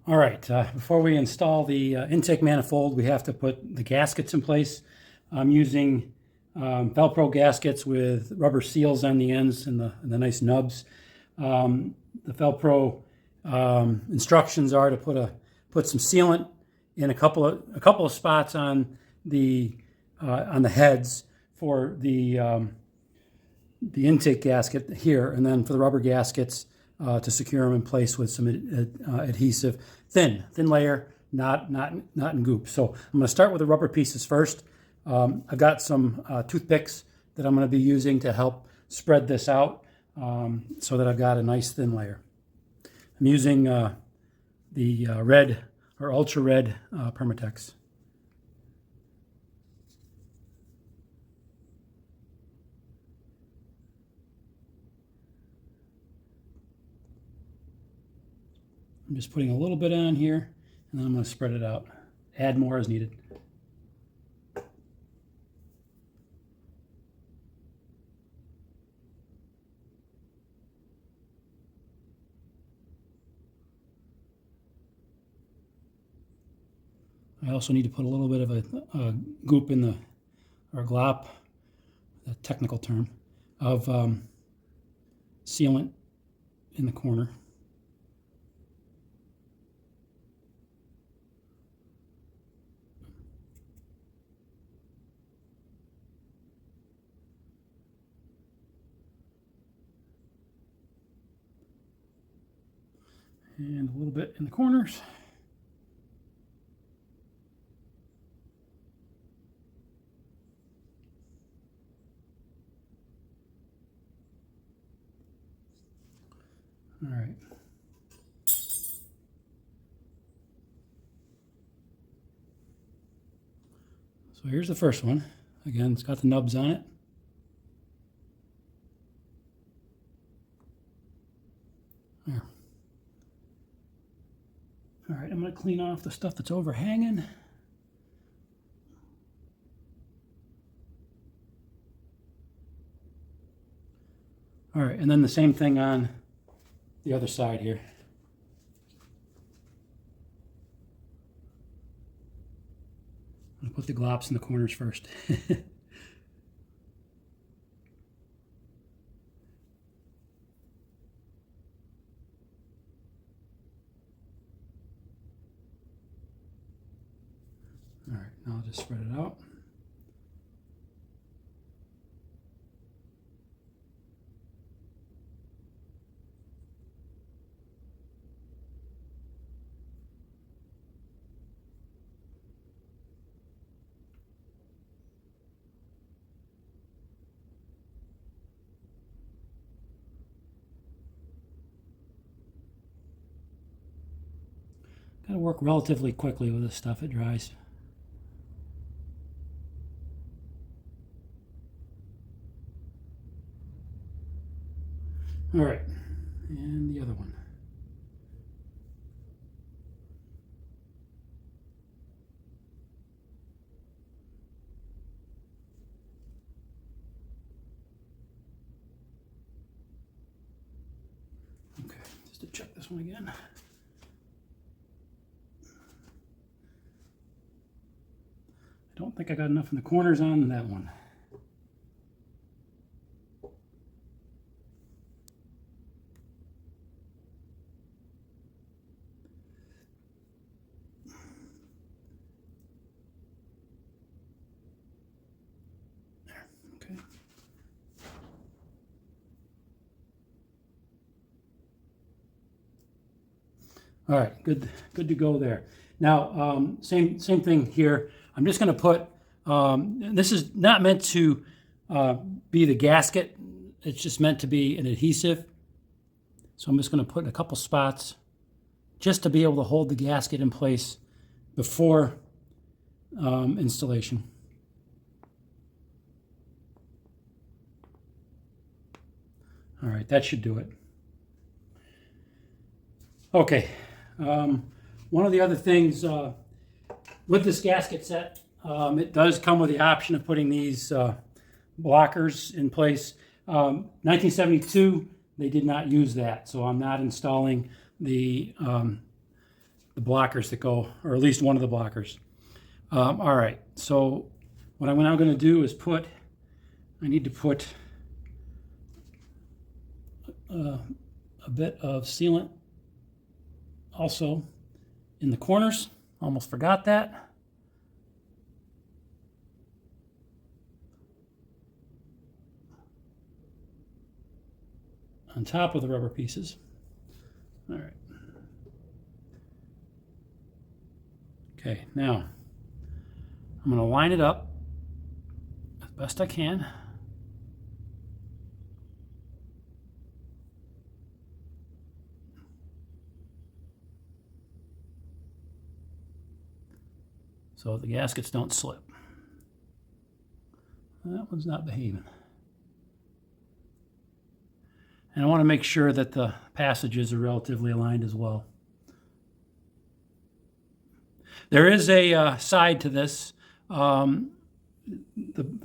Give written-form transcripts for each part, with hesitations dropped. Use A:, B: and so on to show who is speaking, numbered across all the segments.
A: All right, before we install the intake manifold, we have to put the gaskets in place. I'm using Fel-Pro gaskets with rubber seals on the ends and the nice nubs. The Fel-Pro instructions are to put some sealant in a couple of spots on the heads for the intake gasket here, and then for the rubber gaskets to secure them in place with some adhesive, thin layer, not in goop. So I'm going to start with the rubber pieces first. I've got some toothpicks that I'm going to be using to help spread this out so that I've got a nice thin layer. I'm using the red or ultra red Permatex. I'm just putting a little bit on here, and then I'm going to spread it out. Add more as needed. I also need to put a little bit of a goop in the, or glop, the technical term, of sealant in the corner. And a little bit in the corners. All right. So here's the first one. Again, it's got the nubs on it. There. All right, I'm going to clean off the stuff that's overhanging. All right, and then the same thing on the other side here. I'm going to put the glops in the corners first. All right, now I'll just spread it out. Got to work relatively quickly with this stuff, it dries. All right, and the other one. Okay, just to check this one again. I don't think I got enough in the corners on that one. There, okay. All right, good to go there. Now, same thing here. I'm just going to put, this is not meant to be the gasket. It's just meant to be an adhesive. So I'm just going to put in a couple spots just to be able to hold the gasket in place before installation. All right, that should do it. Okay, one of the other things with this gasket set, it does come with the option of putting these blockers in place. 1972, they did not use that, so I'm not installing the the blockers that go, or at least one of the blockers. All right, so what I'm now going to do is I need to put a bit of sealant also in the corners. Almost forgot that. On top of the rubber pieces. All right. Okay, now I'm going to line it up as best I can. So the gaskets don't slip. That one's not behaving. And I want to make sure that the passages are relatively aligned as well. There is a side to this. The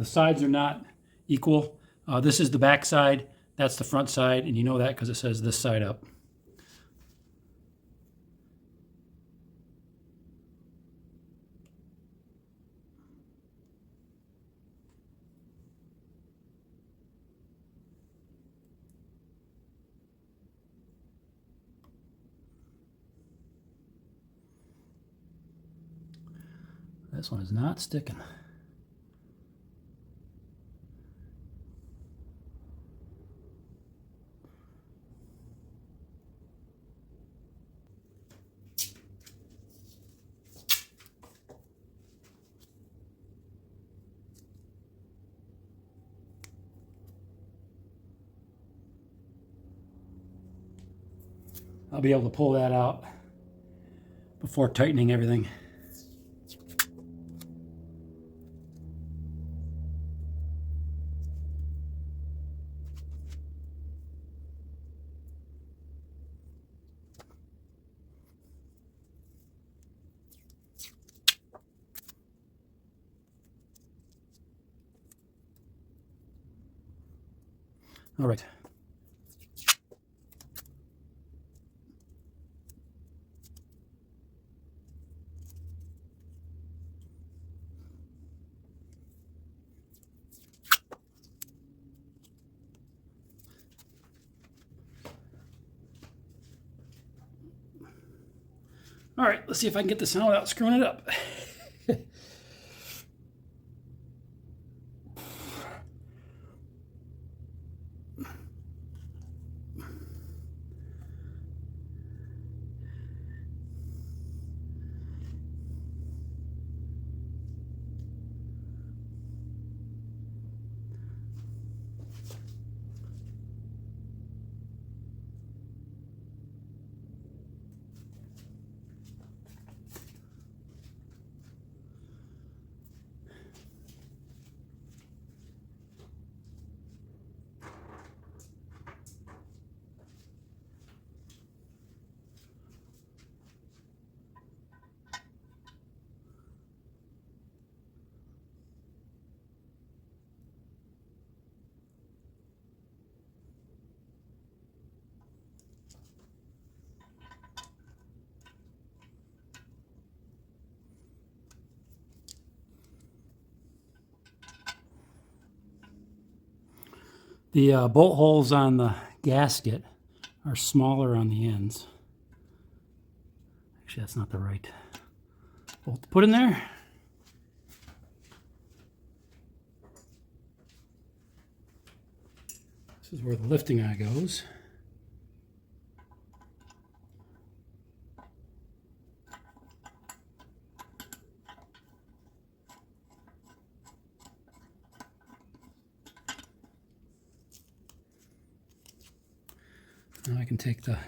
A: sides are not equal. This is the back side, that's the front side, and you know that because it says this side up. This one is not sticking. I'll be able to pull that out before tightening everything. All right. All right, let's see if I can get this out without screwing it up. The bolt holes on the gasket are smaller on the ends. Actually, that's not the right bolt to put in there. This is where the lifting eye goes. Now I can take the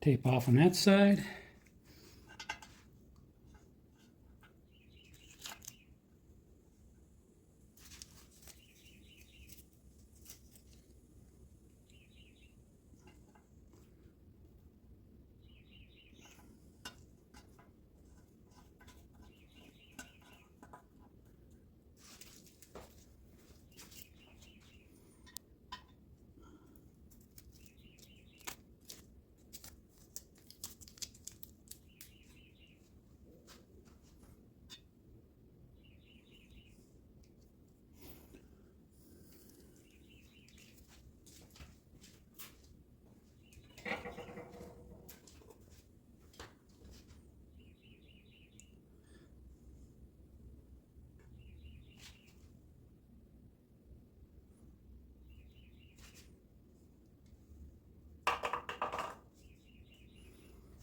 A: tape off on that side.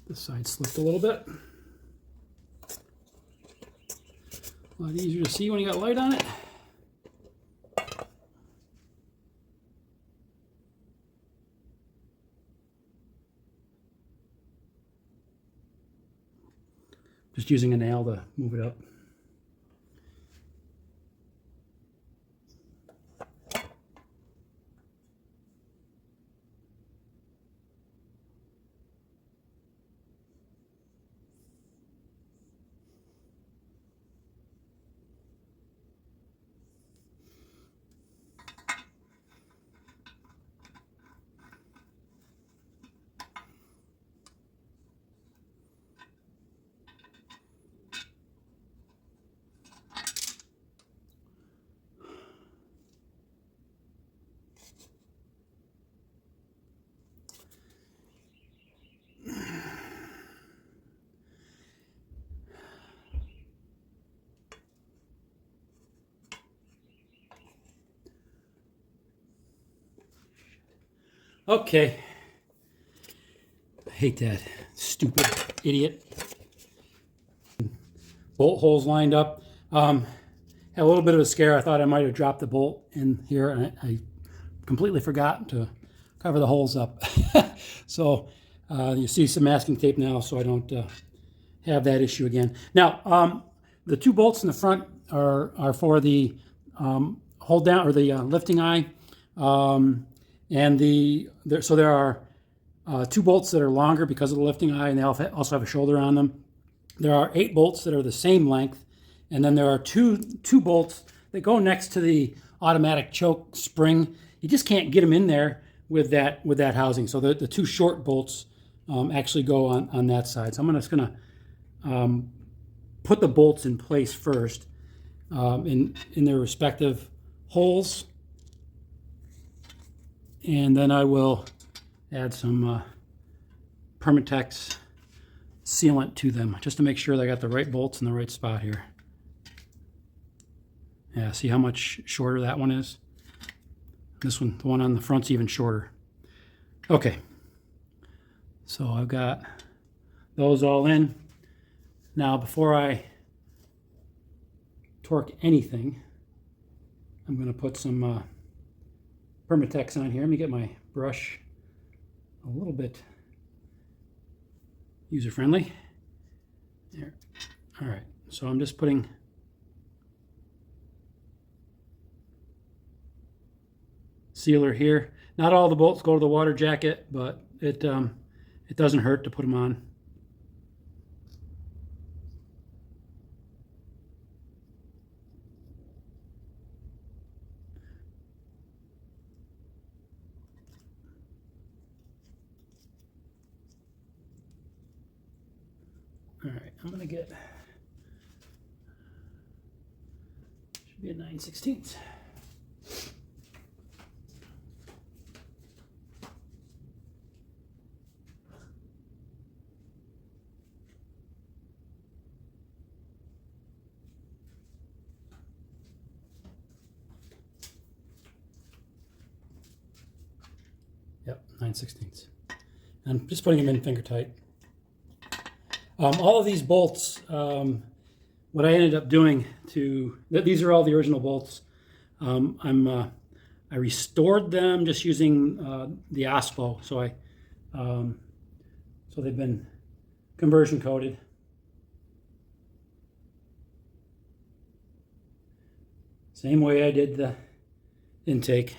A: This side slipped a little bit. A lot easier to see when you got light on it. Just using a nail to move it up. Okay. I hate that stupid idiot. Bolt holes lined up. Had a little bit of a scare. I thought I might have dropped the bolt in here, and I completely forgot to cover the holes up. So you see some masking tape now, so I don't have that issue again. Now, the two bolts in the front are for the hold down or the lifting eye. So there are two bolts that are longer because of the lifting eye, and they also have a shoulder on them. There are 8 bolts that are the same length, and then there are two bolts that go next to the automatic choke spring. You just can't get them in there with that housing. So the two short bolts actually go on that side. So I'm just going to put the bolts in place first in their respective holes. And then I will add some Permatex sealant to them just to make sure they got the right bolts in the right spot here. Yeah, see how much shorter that one is? This one, the one on the front's even shorter. Okay, so I've got those all in. Now before I torque anything, I'm going to put some Permatex on here. Let me get my brush a little bit user-friendly. There. All right, so I'm just putting sealer here. Not all the bolts go to the water jacket, but it doesn't hurt to put them on. All right, I'm gonna get, should be a 9/16. Yep, 9/16. I'm just putting them in finger tight. All of these bolts, what I ended up doing these are all the original bolts. I restored them just using the OSPO. So so they've been conversion coated. Same way I did the intake.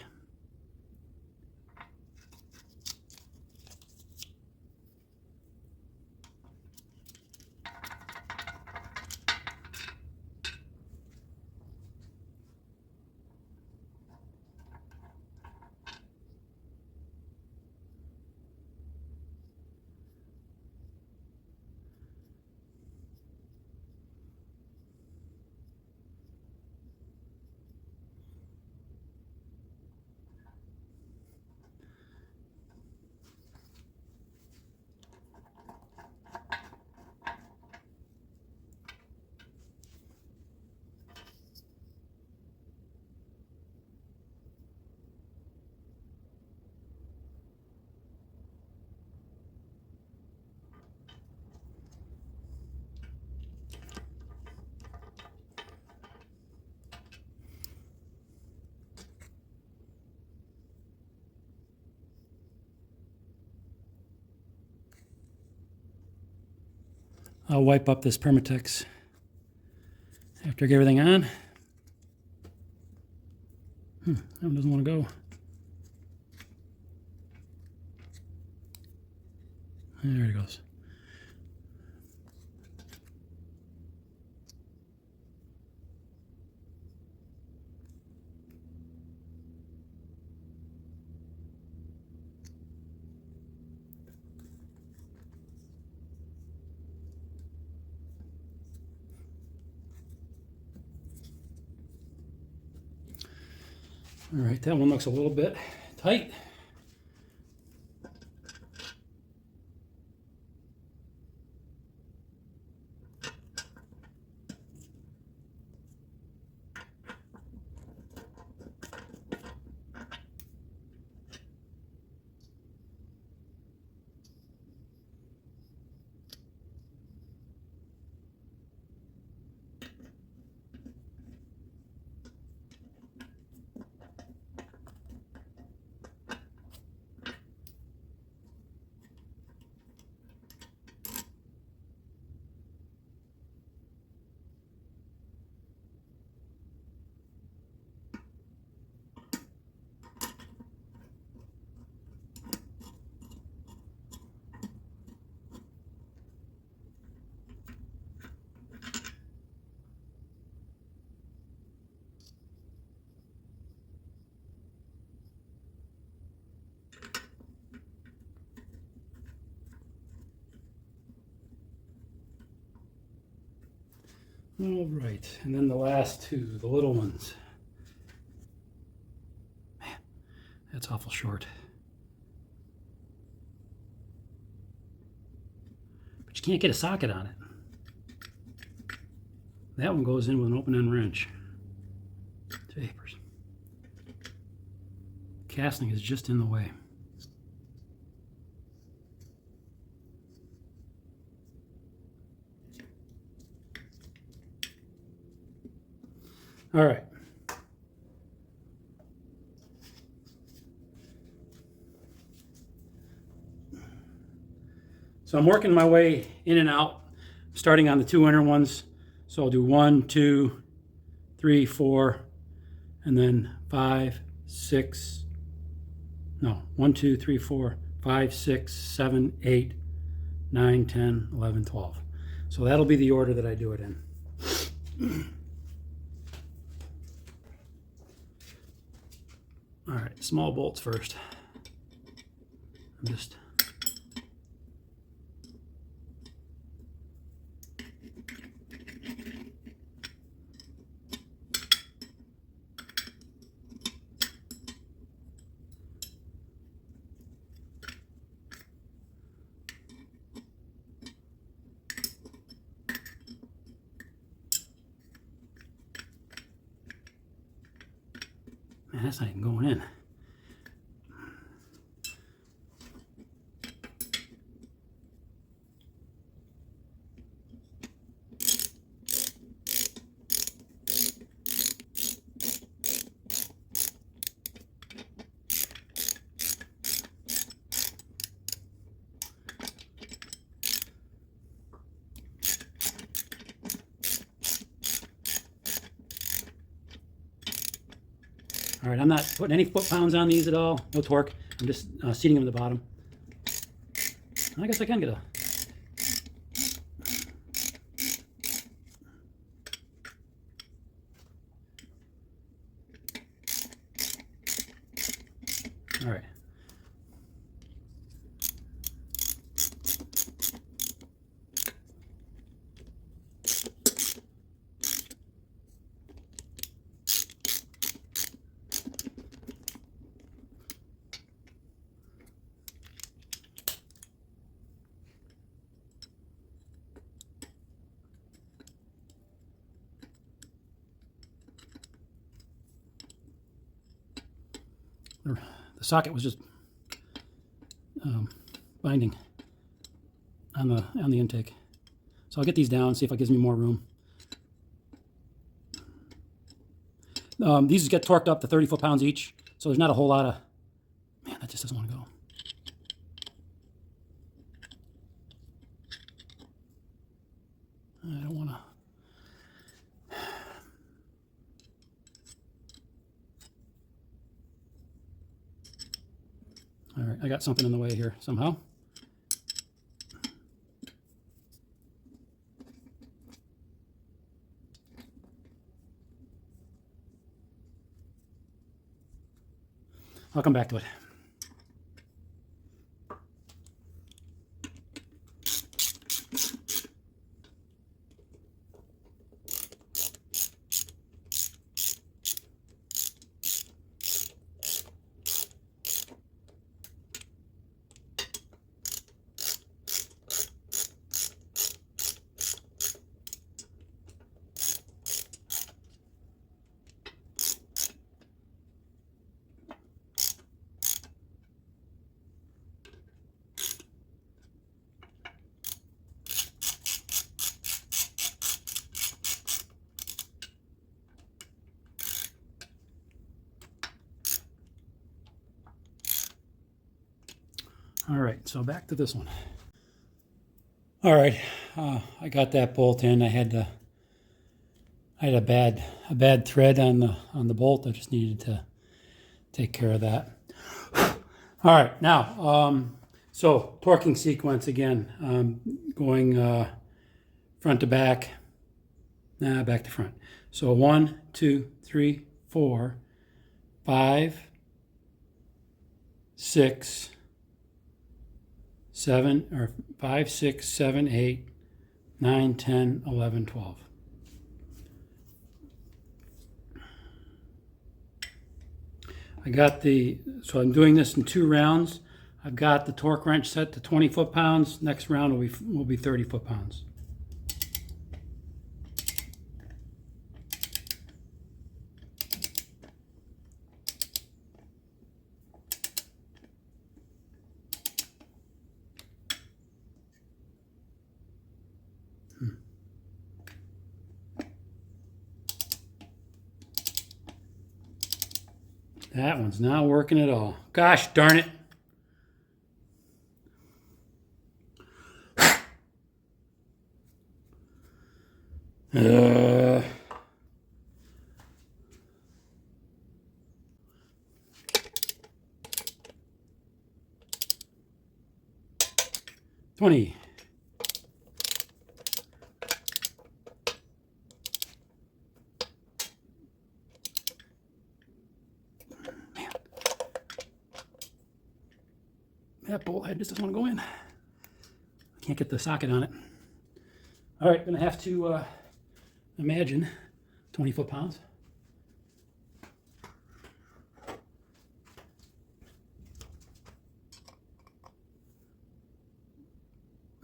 A: I'll wipe up this Permatex after I get everything on. That one doesn't want to go. There it goes. All right, that one looks a little bit tight. All right, and then the last two, the little ones. Man, that's awful short. But you can't get a socket on it. That one goes in with an open-end wrench. Vapors. Casting is just in the way. All right. So I'm working my way in and out, starting on the two inner ones. So I'll do 1, 2, 3, 4, and then 5, 6. No, 1, 2, 3, 4, 5, 6, 7, 8, 9, 10, 11, 12. So that'll be the order that I do it in. All right, small bolts first. I'm just man, that's not even going in. All right, I'm not putting any foot-pounds on these at all, no torque. I'm just seating them at the bottom. I guess I can get a... All right. The socket was just binding on the intake, so I'll get these down, see if it gives me more room. These get torqued up to 30 foot-pounds each, so there's not a whole lot of... Man, that just doesn't want to go. right, I got something in the way here somehow. I'll come back to it. All right, so back to this one. All right, I got that bolt in. I had a bad thread on the bolt. I just needed to take care of that. All right, now so torquing sequence again, going front to back, back to front. So 1, 2, 3, 4, 5, 6, 7, or 5, 6, 7, 8, 9, 10, 11, 12. So I'm doing this in 2 rounds. I've got the torque wrench set to 20 foot-pounds. Next round will be 30 foot-pounds. That one's not working at all. Gosh darn it. Uh, 20. Man. That bolt head just doesn't want to go in. I can't get the socket on it. All right, gonna have to imagine 20 foot-pounds.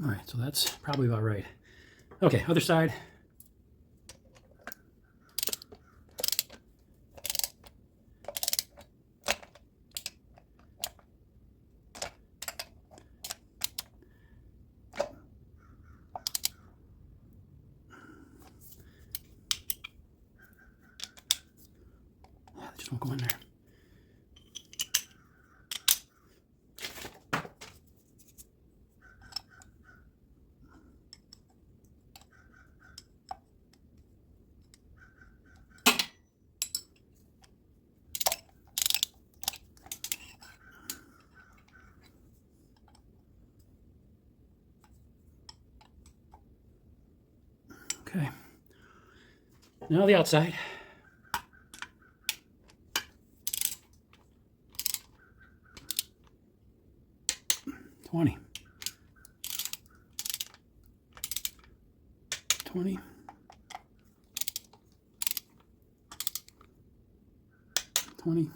A: All right, so that's probably about right. Okay, other side. Yeah, they just won't go in there. Okay, now the outside. $20. 20. 20.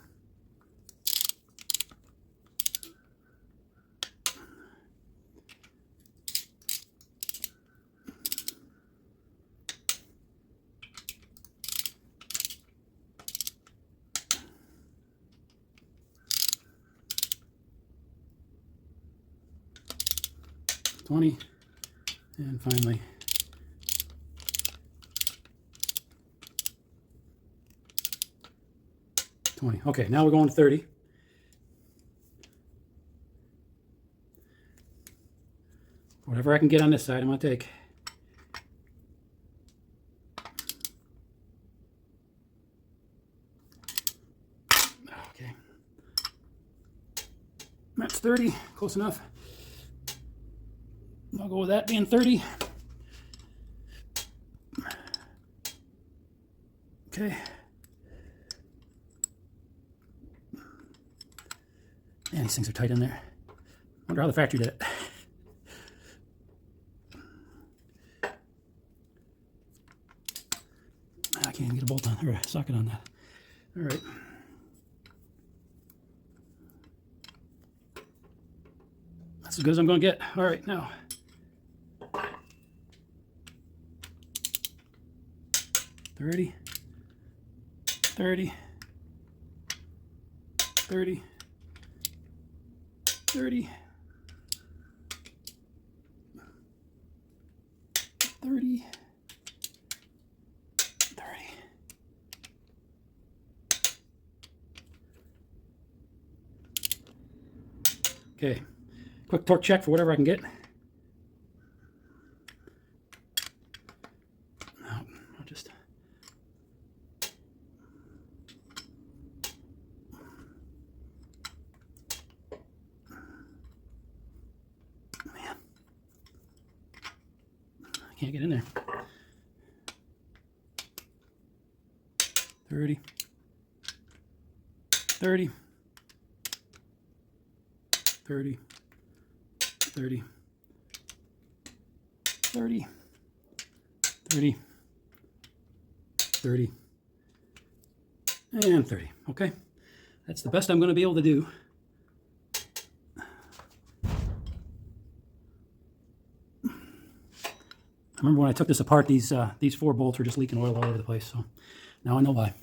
A: 20, and finally 20. Okay, now we're going to 30. Whatever I can get on this side, I'm going to take. Okay. That's 30, close enough. I'll go with that being 30. Okay. Man, these things are tight in there. Wonder how the factory did it. I can't even get a bolt on or a socket on that. All right. That's as good as I'm going to get. All right, now. 30, 30, 30, 30, 30, 30. Okay, quick torque check for whatever I can get. I'll just... Man, I can't get in there. 30, 30, 30, 30, 30, 30, 30, and 30. Okay, that's the best I'm going to be able to do. I remember when I took this apart, these 4 bolts were just leaking oil all over the place, so now I know why.